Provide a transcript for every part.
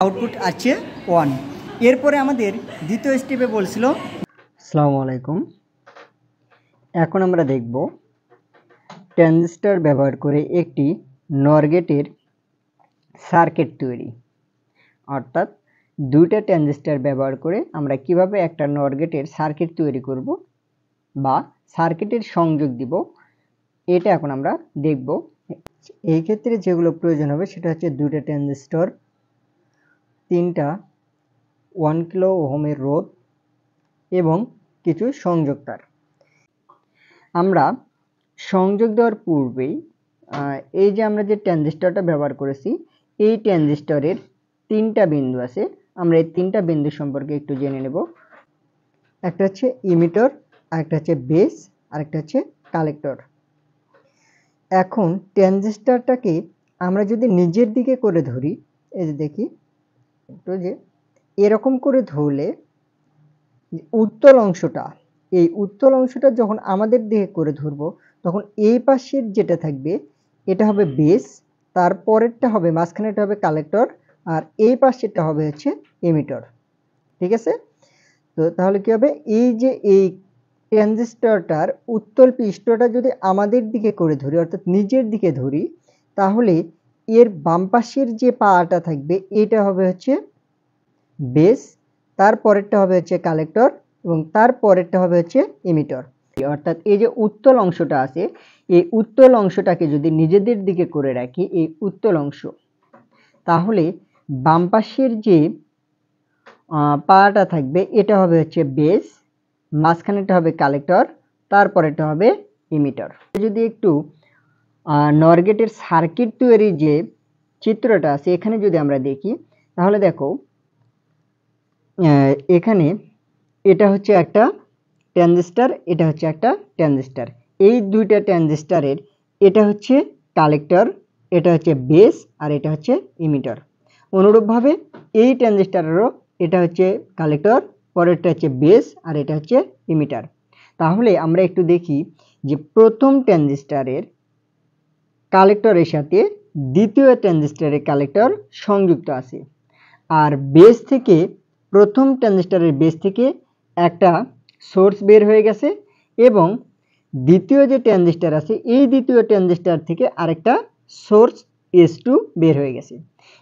Output আছে 1। এরপরে আমাদের দ্বিতীয় স্টেপে বলছিল। আসসালামু আলাইকুম। এখন আমরা দেখব ট্রানজিস্টর ব্যবহার করে একটি নর গেটের সার্কিট তৈরি, অর্থাৎ দুইটা ট্রানজিস্টর ব্যবহার করে আমরা কিভাবে একটা নর গেটের সার্কিট তৈরি করব বা সার্কিটের সংযোগ দিব, এটা এখন আমরা দেখব। এই ক্ষেত্রে যেগুলো প্রয়োজন হবে সেটা হচ্ছে দুইটা ট্রানজিস্টর, তিনটা 1 কিলো ওহমের রোধ এবং কিছু সংযোগ তার। আমরা সংযোগ দেওয়ার পূর্বেই এই যে আমরা যে ট্রানজিস্টরটা ব্যবহার করেছি, এই ট্রানজিস্টরের তিনটা বিন্দু আছে। আমরা এই তিনটা বিন্দু সম্পর্কে একটু জেনে নেব। একটা হচ্ছে ইমিটর, আরেকটা হচ্ছে বেস, আরেকটা হচ্ছে কালেক্টর। এখন ট্রানজিস্টরটাকে আমরা যদি নিচের দিকে করে ধরি, এই যে দেখি একটু, যে এরকম করে ধরলে উত্তল অংশটা, এই উত্তল অংশটা যখন আমাদের দিকে করে ধরবো, তখন এই পাশের যেটা থাকবে এটা হবে বেস, তারপরেরটা হবে মাঝখানেটা হবে কালেক্টর, আর এই পাশেরটা হবে হচ্ছে এমিটর। ঠিক আছে? তো তাহলে কি হবে, এই যে এই ট্রানজিস্টরটার উত্তল পৃষ্ঠটা যদি আমাদের দিকে করে ধরি, অর্থাৎ নিচের দিকে ধরি, তাহলে এর বাম পাশের যে পাটা থাকবে এটা হবে হচ্ছে বেস, তারপরেরটা হবে হচ্ছে কালেক্টর এবং তারপরেরটা হবে হচ্ছে এমিটর। অর্থাৎ এই যে উত্তল অংশটা আছে, এই উত্তল অংশটাকে যদি নিজেদের দিকে করে রাখি, এই উত্তল অংশ, তাহলে বাম পাশের যে পাটা থাকবে এটা হবে হচ্ছে বেস, মাঝখানেটা হবে কালেক্টর, তারপরেটা হবে এমিটর। যদি একটু নর গেটের সার্কিট তৈরির যে চিত্রটা আছে এখানে যদি আমরা দেখি, তাহলে দেখো এখানে এটা হচ্ছে একটা ট্রানজিস্টর, এটা হচ্ছে একটা ট্রানজিস্টর। এই দুইটা ট্রানজিস্টরের এটা হচ্ছে কালেক্টর, এটা হচ্ছে বেস, আর এটা হচ্ছে ইমিটর। অনুরূপভাবে এই ট্রানজিস্টরেরও এটা হচ্ছে কালেক্টর, পরেরটা হচ্ছে বেস, আর এটা হচ্ছে ইমিটর। তাহলে আমরা একটু দেখি যে প্রথম ট্রানজিস্টরের কালেক্টরের সাথে দ্বিতীয় ট্রানজিস্টরের কালেক্টর সংযুক্ত আছে, আর বেস থেকে, প্রথম ট্রানজিস্টরের বেস থেকে একটা সোর্স বের হয়ে গেছে এবং দ্বিতীয় যে ট্রানজিস্টর আছে এই দ্বিতীয় ট্রানজিস্টর থেকে আরেকটা সোর্স S2 বের হয়ে গেছে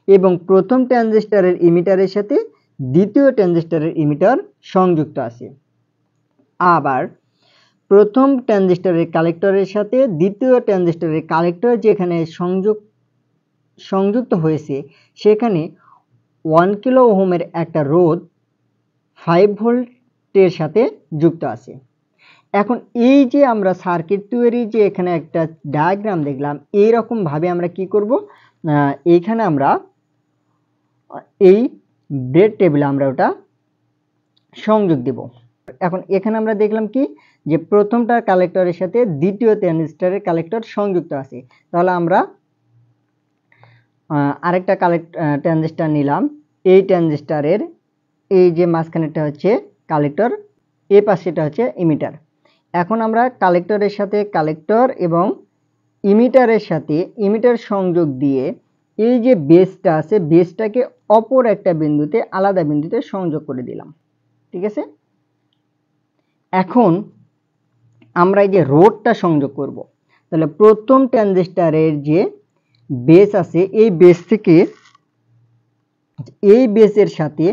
এবং প্রথম ট্রানজিস্টরের ইমিটারের সাথে দ্বিতীয় ট্রানজিস্টরের ইমিটার সংযুক্ত আছে। আবার প্রথম ট্রানজিস্টরের কালেক্টরের সাথে দ্বিতীয় ট্রানজিস্টরের কালেক্টর যেখানে সংযুক্ত হয়েছে সেখানে 1 কিলো ওহমের একটা রোধ 5 ভোল্টের সাথে যুক্ত আছে। এখন এই যে আমরা সার্কিট তৈরি যে এখানে একটা ডায়াগ্রাম দেখলাম, এইরকম ভাবে আমরা কি করব, এইখানে আমরা এই ব্রেড টেবিলে আমরা ওটা সংযোগ দেব। এখন এখানে আমরা দেখলাম কি, যে প্রথমটার কালেক্টরের সাথে দ্বিতীয় ট্রানজিস্টরের কালেক্টর সংযুক্ত আছে। তাহলে আমরা আরেকটা ট্রানজিস্টর নিলাম, এই ট্রানজিস্টরের এই যে মাঝখানেটা হচ্ছে কালেক্টর, এই পাশেটা হচ্ছে ইমিটার। এখন আমরা কালেক্টরের সাথে কালেক্টর এবং ইমিটারের সাথে ইমিটার সংযোগ দিয়ে এই যে বেসটা আছে বেসটাকে অপর একটা বিন্দুতে, আলাদা বিন্দুতে সংযোগ করে দিলাম। ঠিক আছে? এখন আমরা এই যে রোধটা সংযোগ করব, তাহলে প্রথম ট্রানজিস্টরের যে বেস আছে এই বেস থেকে এই বেসের সাথে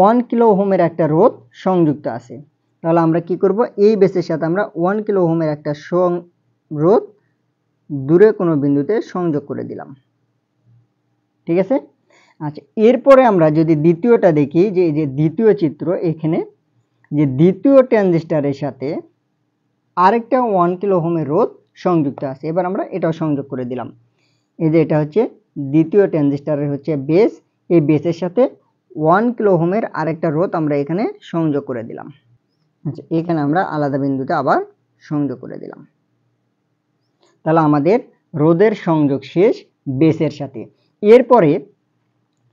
1 কিলো ওহমের একটা রোধ সংযুক্ত আছে। তাহলে আমরা কি করব, এই বেসের সাথে আমরা 1 কিলো ওহমের একটা রোধ দূরে কোনো বিন্দুতে সংযোগ করে দিলাম। ঠিক আছে? আচ্ছা, এরপরে আমরা যদি দ্বিতীয়টা দেখি, যে এই যে দ্বিতীয় চিত্র, এখানে যে দ্বিতীয় ট্রানজিস্টরের সাথে আরেকটা 1 কিলো ওহমের রোধ সংযুক্ত আছে। এবার আমরা এটাও সংযোগ করে দিলাম। এই যে এটা হচ্ছে দ্বিতীয় ট্রানজিস্টরের হচ্ছে বেস, এই বেসের সাথে 1 কিলো ওহমের আরেকটা রোধ আমরা এখানে সংযোগ করে দিলাম। আচ্ছা, এখানে আমরা আলাদা বিন্দুতে আবার সংযোগ করে দিলাম। তাহলে আমাদের রোধের সংযোগ শেষ বেসের সাথে। এরপরে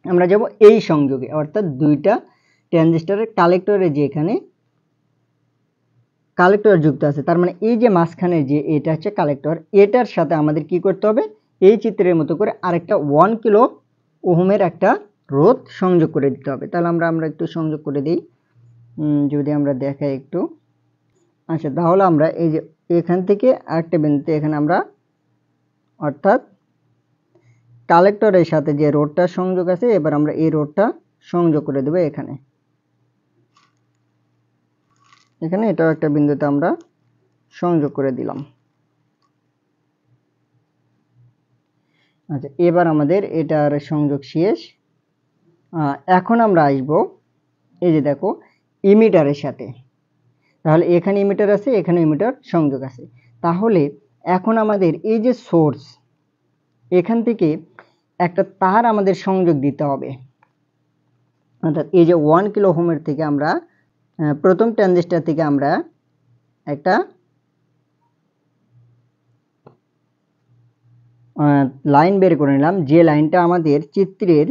আমরা যাব এই সংযোগে, অর্থাৎ দুইটা ট্রানজিস্টরের কালেক্টরে যে এখানে কালেক্টর যুক্ত আছে, তার মানে এই যে মাঝখানে যে এটা হচ্ছে কালেক্টর, এটার সাথে আমাদের কি করতে হবে, এই চিত্রের মতো করে আরেকটা 1 কিলো ওহমের একটা রোধ সংযোগ করে দিতে হবে। তাহলে আমরা একটু সংযোগ করে দিই, যদি আমরা দেখাই একটু। আচ্ছা, তাহলে আমরা এই যে এখান থেকে আরেকটা বিন্দুতে এখানে আমরা অর্থাৎ কালেক্টরের সাথে যে রোধটা সংযোগ আছে, এবার আমরা এই রোধটা সংযোগ করে দেব এখানে। এটাও একটা বিন্দুতে আমরা সংযোগ করে দিলাম। আচ্ছা, এবার আমাদের এটার সংযোগ শেষ। এখন আমরা আসব এই যে দেখো ইমিটারের সাথে। তাহলে এখানে ইমিটার আছে, এখানে ইমিটার সংযোগ আছে। তাহলে এখন আমাদের এই যে সোর্স, এখান থেকে একটা তার আমাদের সংযোগ দিতে হবে। অর্থাৎ এই যে 1 কিলো ওহমের থেকে আমরা প্রথম ট্রানজিস্টর থেকে আমরা একটা লাইন বের করে নিলাম, যে লাইনটা আমাদের চিত্রের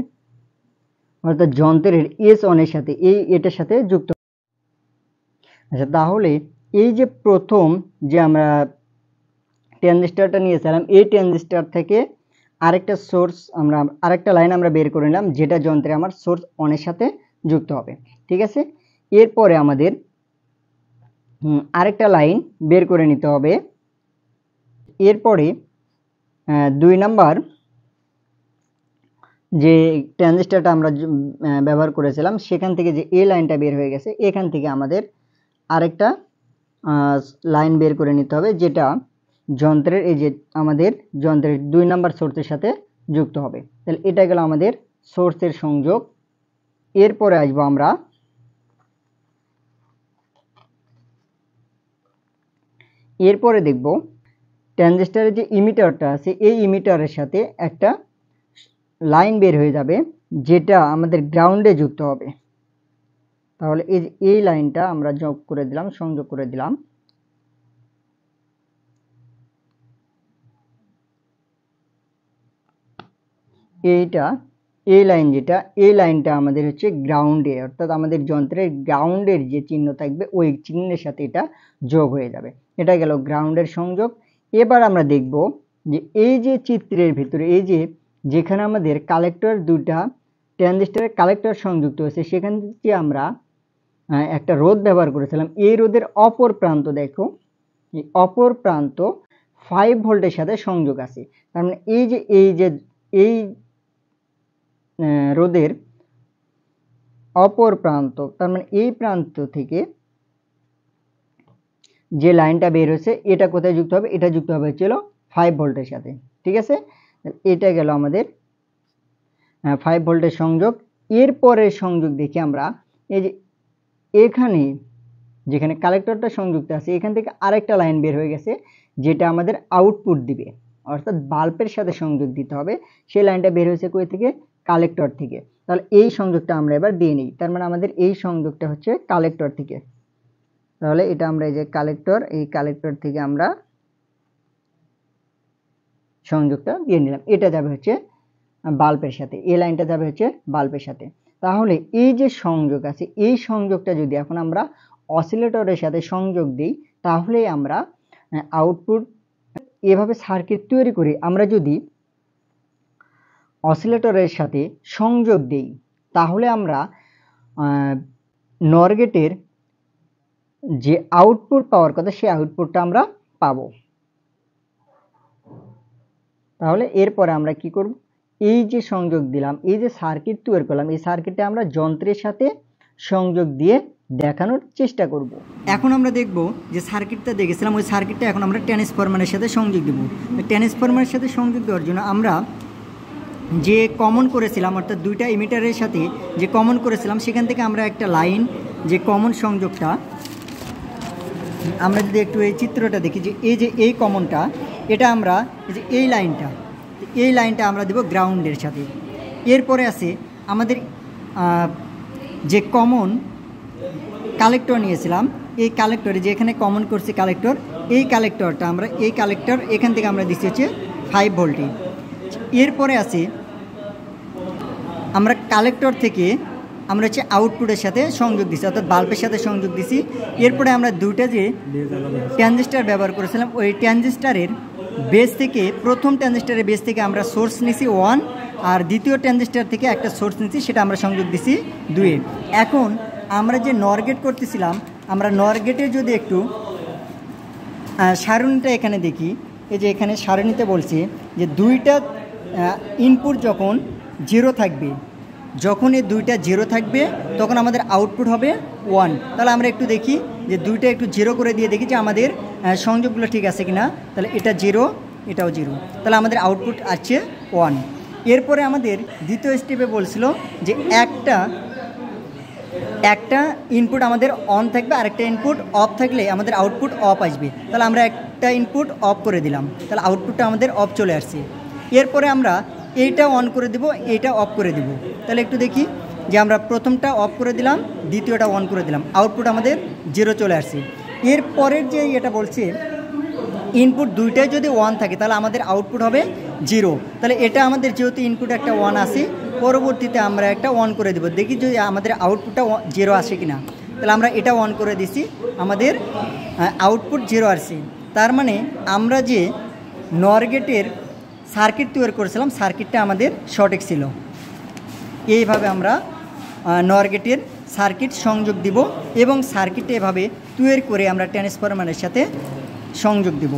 অর্থাৎ যন্ত্রের S1 এর সাথে এটার সাথে যুক্ত। আচ্ছা, তাহলে এই যে প্রথম যে আমরা ট্রানজিস্টরটা নিয়েছিলাম, এই ট্রানজিস্টর থেকে আরেকটা সোর্স আরেকটা লাইন আমরা বের করে নিলাম, যেটা যন্ত্রে আমার সোর্স 1 এর সাথে যুক্ত হবে। ঠিক আছে, এরপরে আমাদের আরেকটা লাইন বের করে নিতে হবে। এরপরে 2 নাম্বার যে ট্রানজিস্টরটা আমরা ব্যবহার করেছিলাম, সেখান থেকে যে এই লাইনটা বের হয়ে গেছে, এখান থেকে আমাদের আরেকটা লাইন বের করে নিতে হবে, যেটা যন্ত্রের এই যে আমাদের যন্ত্রের 2 নাম্বার সোর্সের সাথে যুক্ত হবে। তাহলে এটা গেল আমাদের সোর্সের সংযোগ। এরপরে আসবো আমরা এরপরে দেখব ট্রানজিস্টরের যে ইমিটারটা আছে, এই ইমিটারের সাথে একটা লাইন বের হয়ে যাবে, যেটা আমাদের গ্রাউন্ডে যুক্ত হবে। তাহলে এই লাইনটা আমরা যোগ করে দিলাম, সংযোগ করে দিলাম। এই লাইনটা আমাদের হচ্ছে গ্রাউন্ডে, অর্থাৎ আমাদের যন্ত্রের গ্রাউন্ডের যে চিহ্ন থাকবে ওই চিহ্নের সাথে এটা যোগ হয়ে যাবে। এটা গেল গ্রাউন্ডের সংযোগ। এবার আমরা দেখব যে এই যে চিত্রের ভিতরে এই যে যেখানে আমাদের কালেক্টর দুটা ট্রানজিস্টরের কালেক্টর সংযুক্ত হয়েছে, সেখান থেকে আমরা একটা রোধ ব্যবহার করেছিলাম। এই রোধের অপর প্রান্ত দেখো, এই অপর প্রান্ত 5 ভোল্টের সাথে সংযোগ আছে। তার মানে এই রোধের অপর প্রান্ত, তার মানে এই প্রান্ত থেকে যে লাইনটা বের হয়েছে, এটা কোথায় যুক্ত হবে? এটা যুক্ত হবে হচ্ছিল 5 ভোল্টের সাথে। ঠিক আছে, এটা গেল আমাদের 5 ভোল্টের সংযোগ। এরপরের সংযোগ দেখি আমরা, এই যে এখানে যেখানে কালেক্টরটা সংযুক্ত আছে, এখান থেকে আরেকটা লাইন বের হয়ে গেছে, যেটা আমাদের আউটপুট দিবে, অর্থাৎ বাল্বের সাথে সংযোগ দিতে হবে। সেই লাইনটা বের হয়েছে কই থেকে? কালেক্টর থেকে। তাহলে এই সংযোগটা আমরা এবার দিয়ে নিই। তার মানে আমাদের এই সংযোগটা হচ্ছে কালেক্টর থেকে। তাহলে এটা আমরা এই যে কালেক্টর, এই কালেক্টর থেকে আমরা সংযোগটা দিয়ে নিলাম। এটা যাবে হচ্ছে বাল্বের সাথে, এই লাইনটা যাবে হচ্ছে বাল্বের সাথে। তাহলে এই যে সংযোগ আছে, এই সংযোগটা যদি এখন আমরা অসিলেটরের সাথে সংযোগ দিই, তাহলে আমরা আউটপুট এভাবে সার্কিট তৈরি করি। আমরা যদি অসিলেটরের সাথে সংযোগ দিই, তাহলে আমরা নর গেটের যে আউটপুট পাওয়ার কথা, সেই আউটপুটটা আমরা পাবো। তাহলে এরপরে আমরা কি করব? এই যে সংযোগ দিলাম, এই যে সার্কিট তৈরি করলাম, এই সার্কিটে আমরা যন্ত্রের সাথে সংযোগ দিয়ে দেখানোর চেষ্টা করব। এখন আমরা দেখব যে সার্কিটটা দেখেছিলাম, ওই সার্কিটটা এখন আমরা ট্রান্সফরমারের সাথে সংযোগ দেব। ট্রান্সফরমারের সাথে সংযোগ দেওয়ার জন্য আমরা যে কমন করেছিলাম, অর্থাৎ দুইটা ইমিটারের সাথে যে কমন করেছিলাম, সেখান থেকে আমরা একটা লাইন, যে কমন সংযোগটা, আমরা যদি একটু এই চিত্রটা দেখি, যে এই কমনটা, এটা আমরা এই লাইনটা আমরা দেব গ্রাউন্ডের সাথে। এরপরে আছে আমাদের যে কমন কালেক্টর নিয়েছিলাম, এই কালেক্টরে যে এখানে কমন করছি কালেক্টর, এই কালেক্টরটা আমরা এখান থেকে আমরা দিচ্ছি হচ্ছে 5 ভোল্টে। এরপরে আছে আমরা কালেক্টর থেকে আমরা হচ্ছে আউটপুটের সাথে সংযোগ দিচ্ছি, অর্থাৎ বাল্বের সাথে সংযোগ দিচ্ছি। এরপরে আমরা দুইটা যে ট্রানজিস্টর ব্যবহার করেছিলাম, ওই ট্রানজিস্টরের বেস থেকে প্রথম ট্রানজিস্টারের বেস থেকে আমরা সোর্স নিছি 1 আর দ্বিতীয় ট্রানজিস্টার থেকে একটা সোর্স নিছি, সেটা আমরা সংযোগ দিছি 2। এখন আমরা যে নর গেট করতেছিলাম, আমরা নর গেটের যদি একটু সারণীটা এখানে দেখি, এই যে এখানে সারণীতে বলছে যে দুইটা ইনপুট যখন 0 থাকবে, যখন এই দুইটা 0 থাকবে তখন আমাদের আউটপুট হবে 1। তাহলে আমরা একটু দেখি যে দুইটা একটু 0 করে দিয়ে দেখি যে আমাদের সংযোগগুলো ঠিক আছে কিনা। তাহলে এটা 0, এটাও 0, তাহলে আমাদের আউটপুট আছে 1। এরপরে আমাদের দ্বিতীয় স্টেপে বলছিল যে একটা ইনপুট আমাদের অন থাকবে, আরেকটা ইনপুট অফ থাকলে আমাদের আউটপুট অফ আসবে। তাহলে আমরা একটা ইনপুট অফ করে দিলাম, তাহলে আউটপুটটা আমাদের অফ চলে আসছে। এরপরে আমরা এইটা অন করে দেব, এইটা অফ করে দেব। তাহলে একটু দেখি যে আমরা প্রথমটা অফ করে দিলাম, দ্বিতীয়টা অন করে দিলাম, আউটপুট আমাদের 0 চলে আসছে। এরপরের যে এটা বলছে ইনপুট দুইটাই যদি 1 থাকে তাহলে আমাদের আউটপুট হবে 0। তাহলে এটা আমাদের যেহেতু ইনপুট একটা 1 আসে, পরবর্তীতে আমরা একটা অন করে দেব, দেখি যদি আমাদের আউটপুটটা 0 আসে কিনা। তাহলে আমরা এটা অন করে দিছি, আমাদের আউটপুট 0 আসছে। তার মানে আমরা যে নর গেটের সার্কিট তৈরি করেছিলাম, সার্কিটটা আমাদের সঠিক ছিল। এইভাবে আমরা নর গেটের সার্কিট সংযোগ দিব এবং সার্কিটটা এভাবে তৈরি করে আমরা ট্রান্সফরমারের সাথে সংযোগ দেব।